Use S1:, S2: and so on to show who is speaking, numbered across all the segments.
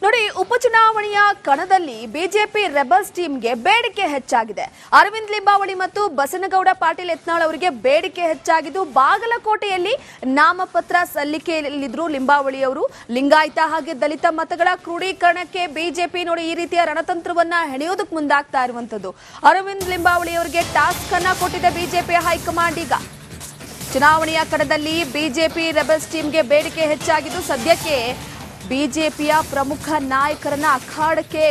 S1: ನೋಡಿ, ಉಪಚುನಾವಣೆಯ ಕಣದಲ್ಲಿ ಬಿಜೆಪಿ ರೆಬಲ್ಸ್ ಟೀಮ್ಗೆ ಬೇಡಿಕೆ ಹೆಚ್ಚಾಗಿದೆ. ಅರವಿಂದ್ ಲಿಂಬಾವಳಿ ಮತ್ತು ಬಸನಗೌಡ ಪಾಟೀಲ್ ಯತ್ನಾಳ್ ಅವರಿಗೆ ಬೇಡಿಕೆ ಹೆಚ್ಚಾಗಿದ್ದು, ಬಾಗಲಕೋಟೆಯಲ್ಲಿ ನಾಮಪತ್ರ ಸಲ್ಲಿಕೆಯಲ್ಲಿದ್ರು ಲಿಂಬಾವಳಿ ಅವರು. ಲಿಂಗಾಯತ ಹಾಗೆ ದಲಿತ ಮತಗಳ ಕ್ರೋಢೀಕರಣಕ್ಕೆ ಬಿಜೆಪಿ ನೋಡಿ ಈ ರೀತಿಯ ರಣತಂತ್ರವನ್ನ ಹೆಣೆಯೋದಕ್ಕೆ ಮುಂದಾಗ್ತಾ ಇರುವಂತದ್ದು. ಅರವಿಂದ್ ಲಿಂಬಾವಳಿ ಅವರಿಗೆ ಟಾಸ್ಕ್ ಅನ್ನ ಕೊಟ್ಟಿದೆ ಬಿಜೆಪಿ ಹೈಕಮಾಂಡ್. ಈಗ ಚುನಾವಣೆಯ ಕಣದಲ್ಲಿ ಬಿಜೆಪಿ ರೆಬಲ್ಸ್ ಟೀಮ್ಗೆ ಬೇಡಿಕೆ ಹೆಚ್ಚಾಗಿದ್ದು, ಸದ್ಯಕ್ಕೆ ಬಿಜೆಪಿಯ ಪ್ರಮುಖ ನಾಯಕರನ್ನ ಅಖಾಡಕ್ಕೆ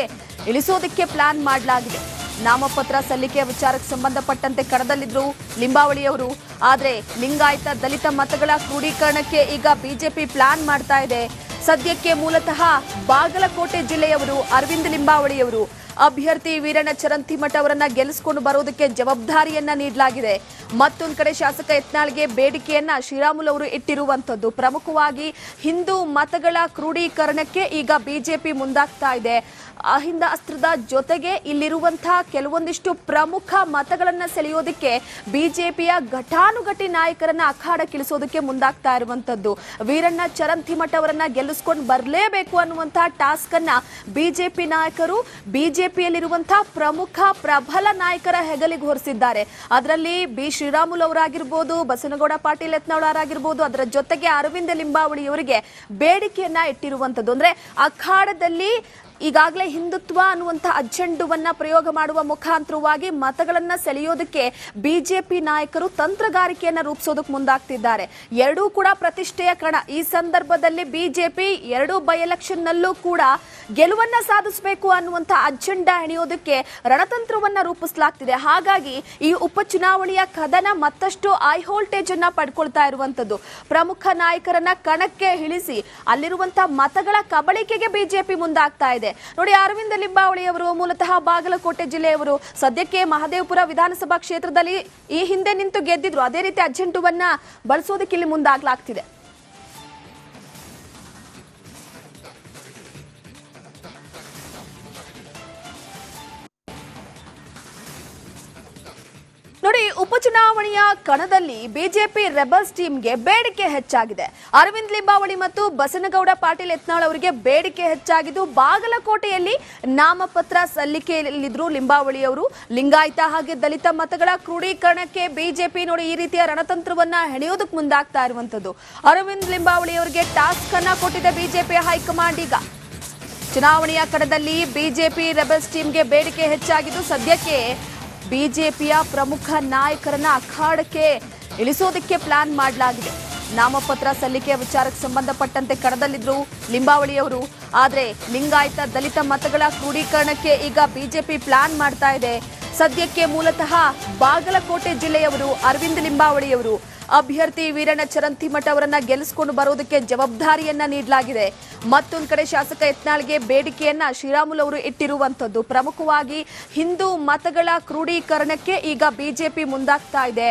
S1: ಇಳಿಸೋದಕ್ಕೆ ಪ್ಲಾನ್ ಮಾಡಲಾಗಿದೆ. ನಾಮಪತ್ರ ಸಲ್ಲಿಕೆಯ ವಿಚಾರಕ್ಕೆ ಸಂಬಂಧಪಟ್ಟಂತೆ ಕಣದಲ್ಲಿದ್ರು ಲಿಂಬಾವಳಿ ಅವರು. ಆದರೆ ಲಿಂಗಾಯತ ದಲಿತ ಮತಗಳ ಕ್ರೋಢೀಕರಣಕ್ಕೆ ಈಗ ಬಿಜೆಪಿ ಪ್ಲಾನ್ ಮಾಡ್ತಾ ಇದೆ. ಸದ್ಯಕ್ಕೆ ಮೂಲತಃ ಬಾಗಲಕೋಟೆ ಜಿಲ್ಲೆಯವರು ಅರವಿಂದ್ ಲಿಂಬಾವಳಿ ಅವರು. ಅಭ್ಯರ್ಥಿ ವೀರಣ್ಣ ಚರಂತಿಮಠ ಅವರನ್ನ ಗೆಲ್ಲಿಸಿಕೊಂಡು ಬರೋದಕ್ಕೆ ಜವಾಬ್ದಾರಿಯನ್ನ ನೀಡಲಾಗಿದೆ. ಮತ್ತೊಂದು ಕಡೆ ಶಾಸಕ ಯತ್ನಾಳ್ಗೆ ಬೇಡಿಕೆಯನ್ನ ಶ್ರೀರಾಮುಲು ಅವರು ಇಟ್ಟಿರುವಂತದ್ದು. ಪ್ರಮುಖವಾಗಿ ಹಿಂದೂ ಮತಗಳ ಕ್ರೋಢೀಕರಣಕ್ಕೆ ಈಗ ಬಿಜೆಪಿ ಮುಂದಾಗ್ತಾ ಇದೆ. ಅಹಿಂದ ಅಸ್ತ್ರದ ಜೊತೆಗೆ ಇಲ್ಲಿರುವಂತಹ ಕೆಲವೊಂದಿಷ್ಟು ಪ್ರಮುಖ ಮತಗಳನ್ನ ಸೆಳೆಯೋದಕ್ಕೆ ಬಿಜೆಪಿಯ ಘಟಾನುಘಟಿ ನಾಯಕರನ್ನ ಅಖಾಡಕ್ಕಿಳಿಸೋದಕ್ಕೆ ಮುಂದಾಗ್ತಾ ಇರುವಂತದ್ದು. ವೀರಣ್ಣ ಚರಂತಿಮಠ ಅವರನ್ನ ಗೆಲ್ಲಿಸ್ಕೊಂಡು ಬರಲೇಬೇಕು ಅನ್ನುವಂತಹ ಟಾಸ್ಕ್ ಅನ್ನ ಬಿಜೆಪಿ ನಾಯಕರು ಬಿಜೆಪಿಯಲ್ಲಿರುವಂತಹ ಪ್ರಮುಖ ಪ್ರಬಲ ನಾಯಕರ ಹೆಗಲಿಗೆ ಹೊರಿಸಿದ್ದಾರೆ. ಅದರಲ್ಲಿ ಬಿ ಶ್ರೀರಾಮುಲು ಅವರಾಗಿರ್ಬೋದು, ಬಸನಗೌಡ ಪಾಟೀಲ್ ಯತ್ನಾಳ್ ಅವರಾಗಿರ್ಬೋದು, ಅದರ ಜೊತೆಗೆ ಅರವಿಂದ ಲಿಂಬಾವಳಿ ಅವರಿಗೆ ಬೇಡಿಕೆಯನ್ನ ಇಟ್ಟಿರುವಂತದ್ದು. ಅಂದ್ರೆ ಅಖಾಡದಲ್ಲಿ ಈಗಾಗಲೇ ಹಿಂದುತ್ವ ಅನ್ನುವಂಥ ಅಜೆಂಡವನ್ನ ಪ್ರಯೋಗ ಮಾಡುವ ಮುಖಾಂತರವಾಗಿ ಮತಗಳನ್ನ ಸೆಳೆಯೋದಕ್ಕೆ ಬಿಜೆಪಿ ನಾಯಕರು ತಂತ್ರಗಾರಿಕೆಯನ್ನ ರೂಪಿಸೋದಕ್ಕೆ ಮುಂದಾಗ್ತಿದ್ದಾರೆ. ಎರಡೂ ಕೂಡ ಪ್ರತಿಷ್ಠೆಯ ಕಣ. ಈ ಸಂದರ್ಭದಲ್ಲಿ ಬಿಜೆಪಿ ಎರಡು ಬೈ ಎಲೆಕ್ಷನ್ ನಲ್ಲೂ ಕೂಡ ಗೆಲುವನ್ನ ಸಾಧಿಸಬೇಕು ಅನ್ನುವಂಥ ಅಜೆಂಡಾ ಹೆಣೆಯೋದಕ್ಕೆ ರಣತಂತ್ರವನ್ನ ರೂಪಿಸಲಾಗ್ತಿದೆ. ಹಾಗಾಗಿ ಈ ಉಪಚುನಾವಣೆಯ ಕದನ ಮತ್ತಷ್ಟು ಹೈ ವೋಲ್ಟೇಜ್ ಅನ್ನ ಪಡ್ಕೊಳ್ತಾ ಇರುವಂತದ್ದು. ಪ್ರಮುಖ ನಾಯಕರನ್ನ ಕಣಕ್ಕೆ ಇಳಿಸಿ ಅಲ್ಲಿರುವಂತಹ ಮತಗಳ ಕಬಳಿಕೆಗೆ ಬಿಜೆಪಿ ಮುಂದಾಗ್ತಾ ಇದೆ. ನೋಡಿ, ಅರವಿಂದ ಲಿಂಬಾವಳಿ ಅವರು ಮೂಲತಃ ಬಾಗಲಕೋಟೆ ಜಿಲ್ಲೆಯವರು. ಸದ್ಯಕ್ಕೆ ಮಹದೇವಪುರ ವಿಧಾನಸಭಾ ಕ್ಷೇತ್ರದಲ್ಲಿ ಈ ಹಿಂದೆ ನಿಂತು ಗೆದ್ದಿದ್ರು. ಅದೇ ರೀತಿ ಅಜೆಂಡವನ್ನ ಬಳಸೋದಕ್ಕೆ ಇಲ್ಲಿ ಮುಂದಾಗ್ಲಾಗ್ತಿದೆ. ನೋಡಿ, ಉಪಚುನಾವಣೆಯ ಕಣದಲ್ಲಿ ಬಿಜೆಪಿ ರೆಬಲ್ಸ್ ಟೀಮ್ಗೆ ಬೇಡಿಕೆ ಹೆಚ್ಚಾಗಿದೆ. ಅರವಿಂದ್ ಲಿಂಬಾವಳಿ ಮತ್ತು ಬಸನಗೌಡ ಪಾಟೀಲ್ ಯತ್ನಾಳ್ ಅವರಿಗೆ ಬೇಡಿಕೆ ಹೆಚ್ಚಾಗಿದ್ದು, ಬಾಗಲಕೋಟೆಯಲ್ಲಿ ನಾಮಪತ್ರ ಸಲ್ಲಿಕೆಯಲ್ಲಿದ್ರು ಲಿಂಬಾವಳಿ ಅವರು. ಲಿಂಗಾಯತ ಹಾಗೆ ದಲಿತ ಮತಗಳ ಕ್ರೋಢೀಕರಣಕ್ಕೆ ಬಿಜೆಪಿ ನೋಡಿ ಈ ರೀತಿಯ ರಣತಂತ್ರವನ್ನ ಹೆಣೆಯೋದಕ್ಕೆ ಮುಂದಾಗ್ತಾ ಇರುವಂತದ್ದು. ಅರವಿಂದ್ ಲಿಂಬಾವಳಿ ಅವರಿಗೆ ಟಾಸ್ಕ್ ಅನ್ನ ಕೊಟ್ಟಿದೆ ಬಿಜೆಪಿ ಹೈಕಮಾಂಡ್. ಈಗ ಚುನಾವಣೆಯ ಕಣದಲ್ಲಿ ಬಿಜೆಪಿ ರೆಬಲ್ಸ್ ಟೀಮ್ಗೆ ಬೇಡಿಕೆ ಹೆಚ್ಚಾಗಿದ್ದು, ಸದ್ಯಕ್ಕೆ ಬಿಜೆಪಿಯ ಪ್ರಮುಖ ನಾಯಕರನ್ನ ಅಖಾಡಕ್ಕೆ ಇಳಿಸೋದಕ್ಕೆ ಪ್ಲಾನ್ ಮಾಡಲಾಗಿದೆ. ನಾಮಪತ್ರ ಸಲ್ಲಿಕೆಯ ವಿಚಾರಕ್ಕೆ ಸಂಬಂಧಪಟ್ಟಂತೆ ಕಣದಲ್ಲಿದ್ರು ಲಿಂಬಾವಳಿ ಅವರು. ಆದರೆ ಲಿಂಗಾಯತ ದಲಿತ ಮತಗಳ ಕ್ರೋಢೀಕರಣಕ್ಕೆ ಈಗ ಬಿಜೆಪಿ ಪ್ಲಾನ್ ಮಾಡ್ತಾ ಇದೆ. ಸದ್ಯಕ್ಕೆ ಮೂಲತಃ ಬಾಗಲಕೋಟೆ ಜಿಲ್ಲೆಯವರು ಅರವಿಂದ್ ಲಿಂಬಾವಳಿ ಅವರು. ಅಭ್ಯರ್ಥಿ ವೀರಣ್ಣ ಚರಂತಿಮಠ ಅವರನ್ನ ಗೆಲ್ಲಿಸಿಕೊಂಡು ಬರೋದಕ್ಕೆ ಜವಾಬ್ದಾರಿಯನ್ನ ನೀಡಲಾಗಿದೆ. ಮತ್ತೊಂದು ಕಡೆ ಶಾಸಕ ಯತ್ನಾಳ್ಗೆ ಬೇಡಿಕೆಯನ್ನ ಶ್ರೀರಾಮುಲು ಅವರು ಇಟ್ಟಿರುವಂತದ್ದು. ಪ್ರಮುಖವಾಗಿ ಹಿಂದೂ ಮತಗಳ ಕ್ರೋಢೀಕರಣಕ್ಕೆ ಈಗ ಬಿಜೆಪಿ ಮುಂದಾಗ್ತಾ ಇದೆ.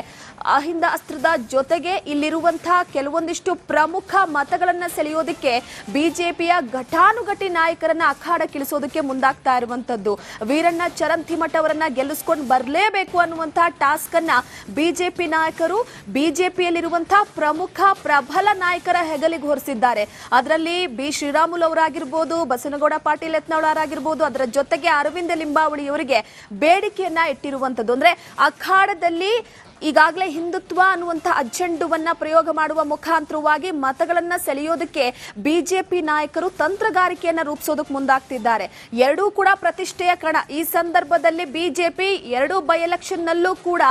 S1: ಅಹಿಂದ ಅಸ್ತ್ರದ ಜೊತೆಗೆ ಇಲ್ಲಿರುವಂತಹ ಕೆಲವೊಂದಿಷ್ಟು ಪ್ರಮುಖ ಮತಗಳನ್ನ ಸೆಳೆಯೋದಕ್ಕೆ ಬಿಜೆಪಿಯ ಘಟಾನುಘಟಿ ನಾಯಕರನ್ನ ಅಖಾಡಕ್ಕಿಳಿಸೋದಕ್ಕೆ ಮುಂದಾಗ್ತಾ ಇರುವಂತದ್ದು. ವೀರಣ್ಣ ಚರಂತಿಮಠ ಅವರನ್ನ ಗೆಲ್ಲಿಸ್ಕೊಂಡು ಬರಲೇಬೇಕು ಅನ್ನುವಂತಹ ಟಾಸ್ಕ್ ಅನ್ನ ಬಿಜೆಪಿ ನಾಯಕರು ಬಿಜೆಪಿಯಲ್ಲಿರುವಂತಹ ಪ್ರಮುಖ ಪ್ರಬಲ ನಾಯಕರ ಹೆಗಲಿಗೆ ಹೊರಿಸಿದ್ದಾರೆ. ಅದರಲ್ಲಿ ಬಿ ಶ್ರೀರಾಮುಲು ಅವರಾಗಿರ್ಬೋದು, ಬಸನಗೌಡ ಪಾಟೀಲ್ ಯತ್ನಾಳ್ ಅವರಾಗಿರ್ಬೋದು, ಅದರ ಜೊತೆಗೆ ಅರವಿಂದ ಲಿಂಬಾವಳಿ ಅವರಿಗೆ ಬೇಡಿಕೆಯನ್ನ ಇಟ್ಟಿರುವಂತದ್ದು. ಅಂದ್ರೆ ಅಖಾಡದಲ್ಲಿ ಈಗಾಗಲೇ ಹಿಂದುತ್ವ ಅನ್ನುವಂಥ ಅಜೆಂಡವನ್ನ ಪ್ರಯೋಗ ಮಾಡುವ ಮುಖಾಂತರವಾಗಿ ಮತಗಳನ್ನ ಸೆಳೆಯೋದಕ್ಕೆ ಬಿಜೆಪಿ ನಾಯಕರು ತಂತ್ರಗಾರಿಕೆಯನ್ನ ರೂಪಿಸೋದಕ್ಕೆ ಮುಂದಾಗ್ತಿದ್ದಾರೆ. ಎರಡೂ ಕೂಡ ಪ್ರತಿಷ್ಠೆಯ ಕಣ. ಈ ಸಂದರ್ಭದಲ್ಲಿ ಬಿಜೆಪಿ ಎರಡು ಬೈ ಎಲೆಕ್ಷನ್ ನಲ್ಲೂ ಕೂಡ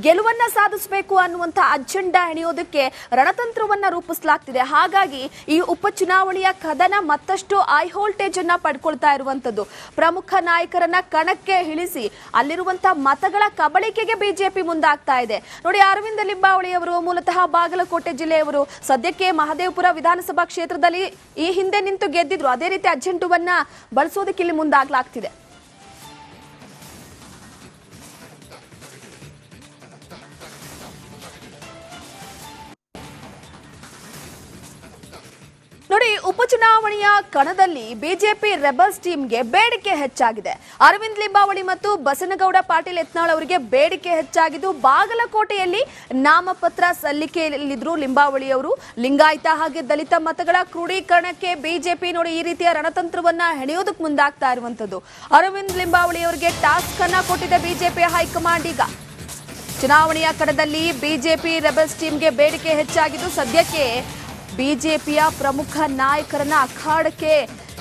S1: ಗೆಲುವನ್ನ ಸಾಧಿಸಬೇಕು ಅನ್ನುವಂಥ ಅಜೆಂಡಾ ಹೆಣೆಯೋದಕ್ಕೆ ರಣತಂತ್ರವನ್ನ ರೂಪಿಸಲಾಗ್ತಿದೆ. ಹಾಗಾಗಿ ಈ ಉಪಚುನಾವಣೆಯ ಕದನ ಮತ್ತಷ್ಟು ಹೈ ವೋಲ್ಟೇಜ್ ಅನ್ನ ಪಡ್ಕೊಳ್ತಾ ಇರುವಂತದ್ದು. ಪ್ರಮುಖ ನಾಯಕರನ್ನ ಕಣಕ್ಕೆ ಇಳಿಸಿ ಅಲ್ಲಿರುವಂತಹ ಮತಗಳ ಕಬಳಿಕೆಗೆ ಬಿಜೆಪಿ ಮುಂದಾಗ್ತಾ ಇದೆ. ನೋಡಿ, ಅರವಿಂದ ಲಿಂಬಾವಳಿ ಅವರು ಮೂಲತಃ ಬಾಗಲಕೋಟೆ ಜಿಲ್ಲೆಯವರು. ಸದ್ಯಕ್ಕೆ ಮಹದೇವಪುರ ವಿಧಾನಸಭಾ ಕ್ಷೇತ್ರದಲ್ಲಿ ಈ ಹಿಂದೆ ನಿಂತು ಗೆದ್ದಿದ್ರು. ಅದೇ ರೀತಿ ಅಜೆಂಡವನ್ನ ಬಳಸೋದಕ್ಕೆ ಇಲ್ಲಿ ಮುಂದಾಗ್ಲಾಗ್ತಿದೆ. ನೋಡಿ, ಉಪಚುನಾವಣೆಯ ಕಣದಲ್ಲಿ ಬಿಜೆಪಿ ರೆಬಲ್ಸ್ ಟೀಮ್ಗೆ ಬೇಡಿಕೆ ಹೆಚ್ಚಾಗಿದೆ. ಅರವಿಂದ್ ಲಿಂಬಾವಳಿ ಮತ್ತು ಬಸನಗೌಡ ಪಾಟೀಲ್ ಯತ್ನಾಳ್ ಅವರಿಗೆ ಬೇಡಿಕೆ ಹೆಚ್ಚಾಗಿದ್ದು, ಬಾಗಲಕೋಟೆಯಲ್ಲಿ ನಾಮಪತ್ರ ಸಲ್ಲಿಕೆಯಲ್ಲಿದ್ರು ಲಿಂಬಾವಳಿ ಅವರು. ಲಿಂಗಾಯತ ಹಾಗೆ ದಲಿತ ಮತಗಳ ಕ್ರೋಢೀಕರಣಕ್ಕೆ ಬಿಜೆಪಿ ನೋಡಿ ಈ ರೀತಿಯ ರಣತಂತ್ರವನ್ನ ಹೆಣೆಯೋದಕ್ಕೆ ಮುಂದಾಗ್ತಾ ಇರುವಂತದ್ದು. ಅರವಿಂದ್ ಲಿಂಬಾವಳಿ ಅವರಿಗೆ ಟಾಸ್ಕ್ ಅನ್ನ ಕೊಟ್ಟಿದೆ ಬಿಜೆಪಿ ಹೈಕಮಾಂಡ್. ಈಗ ಚುನಾವಣೆಯ ಕಣದಲ್ಲಿ ಬಿಜೆಪಿ ರೆಬಲ್ಸ್ ಟೀಮ್ಗೆ ಬೇಡಿಕೆ ಹೆಚ್ಚಾಗಿದ್ದು, ಸದ್ಯಕ್ಕೆ ಬಿಜೆಪಿಯ ಪ್ರಮುಖ ನಾಯಕರನ್ನ ಅಖಾಡಕ್ಕೆ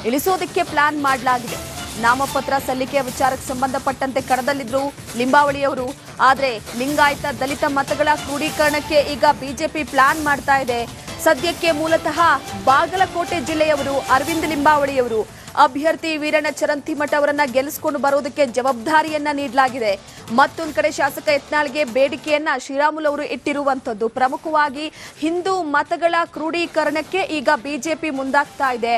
S1: ಇಳಿಸೋದಕ್ಕೆ ಪ್ಲಾನ್ ಮಾಡಲಾಗಿದೆ. ನಾಮಪತ್ರ ಸಲ್ಲಿಕೆಯ ವಿಚಾರಕ್ಕೆ ಸಂಬಂಧಪಟ್ಟಂತೆ ಕಣದಲ್ಲಿದ್ರು ಲಿಂಬಾವಳಿ ಅವರು. ಆದ್ರೆ ಲಿಂಗಾಯತ ದಲಿತ ಮತಗಳ ಕ್ರೋಢೀಕರಣಕ್ಕೆ ಈಗ ಬಿಜೆಪಿ ಪ್ಲಾನ್ ಮಾಡ್ತಾ ಇದೆ. ಸದ್ಯಕ್ಕೆ ಮೂಲತಃ ಬಾಗಲಕೋಟೆ ಜಿಲ್ಲೆಯವರು ಅರವಿಂದ್ ಲಿಂಬಾವಳಿ ಅವರು. ಅಭ್ಯರ್ಥಿ ವೀರಣ್ಣ ಚರಂತಿಮಠ ಅವರನ್ನ ಗೆಲ್ಲಿಸಿಕೊಂಡು ಬರೋದಕ್ಕೆ ಜವಾಬ್ದಾರಿಯನ್ನ ನೀಡಲಾಗಿದೆ. ಮತ್ತೊಂದು ಕಡೆ ಶಾಸಕ ಯತ್ನಾಳ್ಗೆ ಬೇಡಿಕೆಯನ್ನ ಶ್ರೀರಾಮುಲು ಅವರು ಇಟ್ಟಿರುವಂತದ್ದು. ಪ್ರಮುಖವಾಗಿ ಹಿಂದೂ ಮತಗಳ ಕ್ರೋಢೀಕರಣಕ್ಕೆ ಈಗ ಬಿಜೆಪಿ ಮುಂದಾಗ್ತಾ ಇದೆ.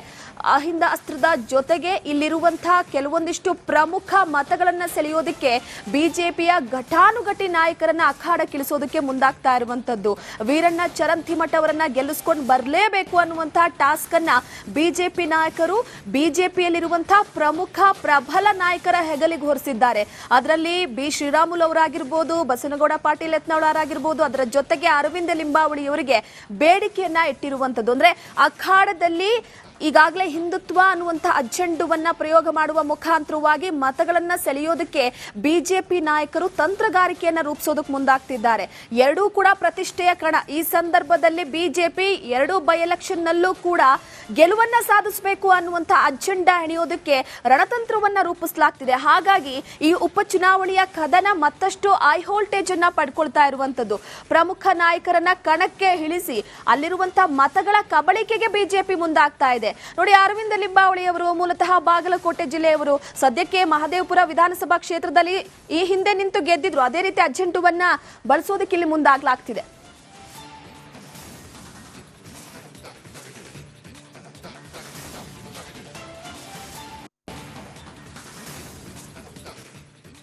S1: ಅಹಿಂದ ಅಸ್ತ್ರದ ಜೊತೆಗೆ ಇಲ್ಲಿರುವಂತಹ ಕೆಲವೊಂದಿಷ್ಟು ಪ್ರಮುಖ ಮತಗಳನ್ನ ಸೆಳೆಯೋದಕ್ಕೆ ಬಿಜೆಪಿಯ ಘಟಾನುಘಟಿ ನಾಯಕರನ್ನ ಅಖಾಡಕ್ಕಿಳಿಸೋದಕ್ಕೆ ಮುಂದಾಗ್ತಾ ಇರುವಂತದ್ದು. ವೀರಣ್ಣ ಚರಂತಿಮಠ ಅವರನ್ನ ಗೆಲ್ಲಿಸ್ಕೊಂಡು ಬರಲೇಬೇಕು ಅನ್ನುವಂತಹ ಟಾಸ್ಕ್ ಅನ್ನ ಬಿಜೆಪಿ ನಾಯಕರು ಬಿಜೆಪಿಯಲ್ಲಿರುವಂತಹ ಪ್ರಮುಖ ಪ್ರಬಲ ನಾಯಕರ ಹೆಗಲಿಗೆ ಹೊರಿಸಿದ್ದಾರೆ. ಅದರಲ್ಲಿ ಬಿ ಶ್ರೀರಾಮುಲು ಅವರಾಗಿರ್ಬೋದು, ಬಸನಗೌಡ ಪಾಟೀಲ್ ಯತ್ನಾಳ್ ಅವರಾಗಿರ್ಬೋದು, ಅದರ ಜೊತೆಗೆ ಅರವಿಂದ ಲಿಂಬಾವಳಿ ಅವರಿಗೆ ಬೇಡಿಕೆಯನ್ನ ಇಟ್ಟಿರುವಂತದ್ದು. ಅಂದ್ರೆ ಅಖಾಡದಲ್ಲಿ ಈಗಾಗಲೇ ಹಿಂದುತ್ವ ಅನ್ನುವಂಥ ಅಜೆಂಡವನ್ನ ಪ್ರಯೋಗ ಮಾಡುವ ಮುಖಾಂತರವಾಗಿ ಮತಗಳನ್ನ ಸೆಳೆಯೋದಕ್ಕೆ ಬಿಜೆಪಿ ನಾಯಕರು ತಂತ್ರಗಾರಿಕೆಯನ್ನ ರೂಪಿಸೋದಕ್ಕೆ ಮುಂದಾಗ್ತಿದ್ದಾರೆ. ಎರಡೂ ಕೂಡ ಪ್ರತಿಷ್ಠೆಯ ಕಣ. ಈ ಸಂದರ್ಭದಲ್ಲಿ ಬಿಜೆಪಿ ಎರಡೂ ಬೈ ಎಲೆಕ್ಷನ್ ನಲ್ಲೂ ಕೂಡ ಗೆಲುವನ್ನ ಸಾಧಿಸಬೇಕು ಅನ್ನುವಂಥ ಅಜೆಂಡಾ ಹೆಣೆಯೋದಕ್ಕೆ ರಣತಂತ್ರವನ್ನ ರೂಪಿಸಲಾಗ್ತಿದೆ. ಹಾಗಾಗಿ ಈ ಉಪಚುನಾವಣೆಯ ಕದನ ಮತ್ತಷ್ಟು ಹೈ ವೋಲ್ಟೇಜ್ ಅನ್ನ ಪಡ್ಕೊಳ್ತಾ ಇರುವಂತದ್ದು. ಪ್ರಮುಖ ನಾಯಕರನ್ನ ಕಣಕ್ಕೆ ಇಳಿಸಿ ಅಲ್ಲಿರುವಂತಹ ಮತಗಳ ಕಬಳಿಕೆಗೆ ಬಿಜೆಪಿ ಮುಂದಾಗ್ತಾ ಇದೆ. ನೋಡಿ, ಅರವಿಂದ ಲಿಂಬಾವಳಿ ಅವರು ಮೂಲತಃ ಬಾಗಲಕೋಟೆ ಜಿಲ್ಲೆಯವರು. ಸದ್ಯಕ್ಕೆ ಮಹದೇವಪುರ ವಿಧಾನಸಭಾ ಕ್ಷೇತ್ರದಲ್ಲಿ ಈ ಹಿಂದೆ ನಿಂತು ಗೆದ್ದಿದ್ರು. ಅದೇ ರೀತಿ ಅಜೆಂಡವನ್ನ ಬಳಸೋದಕ್ಕೆ ಇಲ್ಲಿ ಮುಂದಾಗ್ಲಾಗ್ತಿದೆ.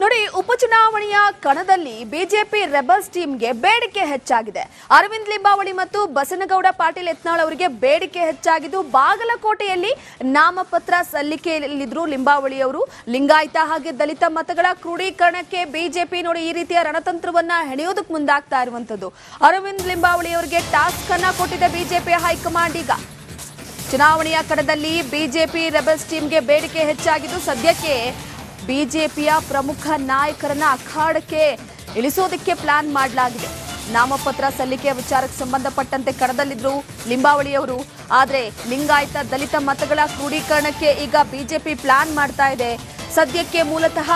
S1: ನೋಡಿ, ಉಪಚುನಾವಣೆಯ ಕಣದಲ್ಲಿ ಬಿಜೆಪಿ ರೆಬಲ್ಸ್ ಟೀಮ್ಗೆ ಬೇಡಿಕೆ ಹೆಚ್ಚಾಗಿದೆ. ಅರವಿಂದ್ ಲಿಂಬಾವಳಿ ಮತ್ತು ಬಸನಗೌಡ ಪಾಟೀಲ್ ಯತ್ನಾಳ್ ಅವರಿಗೆ ಬೇಡಿಕೆ ಹೆಚ್ಚಾಗಿದ್ದು, ಬಾಗಲಕೋಟೆಯಲ್ಲಿ ನಾಮಪತ್ರ ಸಲ್ಲಿಕೆಯಲ್ಲಿದ್ರು ಲಿಂಬಾವಳಿ ಅವರು. ಲಿಂಗಾಯತ ಹಾಗೆ ದಲಿತ ಮತಗಳ ಕ್ರೋಢೀಕರಣಕ್ಕೆ ಬಿಜೆಪಿ ನೋಡಿ ಈ ರೀತಿಯ ರಣತಂತ್ರವನ್ನ ಹೆಣೆಯೋದಕ್ಕೆ ಮುಂದಾಗ್ತಾ ಇರುವಂತದ್ದು. ಅರವಿಂದ್ ಲಿಂಬಾವಳಿ ಅವರಿಗೆ ಟಾಸ್ಕ್ ಅನ್ನ ಕೊಟ್ಟಿದೆ ಬಿಜೆಪಿ ಹೈಕಮಾಂಡ್. ಈಗ ಚುನಾವಣೆಯ ಕಣದಲ್ಲಿ ಬಿಜೆಪಿ ರೆಬಲ್ಸ್ ಟೀಮ್ಗೆ ಬೇಡಿಕೆ ಹೆಚ್ಚಾಗಿದ್ದು, ಸದ್ಯಕ್ಕೆ ಬಿಜೆಪಿಯ ಪ್ರಮುಖ ನಾಯಕರನ್ನ ಅಖಾಡಕ್ಕೆ ಇಳಿಸೋದಕ್ಕೆ ಪ್ಲಾನ್ ಮಾಡಲಾಗಿದೆ. ನಾಮಪತ್ರ ಸಲ್ಲಿಕೆಯ ವಿಚಾರಕ್ಕೆ ಸಂಬಂಧಪಟ್ಟಂತೆ ಕಣದಲ್ಲಿದ್ರು ಲಿಂಬಾವಳಿ ಅವರು. ಆದ್ರೆ ಲಿಂಗಾಯತ ದಲಿತ ಮತಗಳ ಕ್ರೋಢೀಕರಣಕ್ಕೆ ಈಗ ಬಿಜೆಪಿ ಪ್ಲಾನ್ ಮಾಡ್ತಾ ಇದೆ. ಸದ್ಯಕ್ಕೆ ಮೂಲತಃ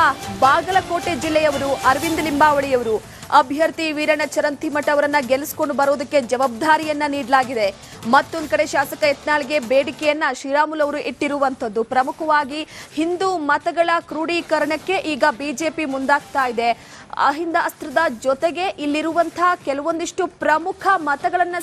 S1: ಬಾಗಲಕೋಟೆ ಜಿಲ್ಲೆಯವರು ಅರವಿಂದ್ ಲಿಂಬಾವಳಿ ಅವರು. ಅಭ್ಯರ್ಥಿ ವೀರಣ್ಣ ಚರಂತಿಮಠ ಅವರನ್ನ ಗೆಲ್ಲಿಸಿಕೊಂಡು ಬರೋದಕ್ಕೆ ಜವಾಬ್ದಾರಿಯನ್ನ ನೀಡಲಾಗಿದೆ. ಮತ್ತೊಂದು ಕಡೆ ಶಾಸಕ ಯತ್ನಾಳ್ಗೆ ಬೇಡಿಕೆಯನ್ನ ಶ್ರೀರಾಮುಲು ಅವರು ಇಟ್ಟಿರುವಂತದ್ದು. ಪ್ರಮುಖವಾಗಿ ಹಿಂದೂ ಮತಗಳ ಕ್ರೋಢೀಕರಣಕ್ಕೆ ಈಗ ಬಿಜೆಪಿ ಮುಂದಾಗ್ತಾ ಇದೆ. ಅಹಿಂದ ಅಸ್ತ್ರದ ಜೊತೆಗೆ ಇಲ್ಲಿರುವಂತಹ ಕೆಲವೊಂದಿಷ್ಟು ಪ್ರಮುಖ ಮತಗಳನ್ನ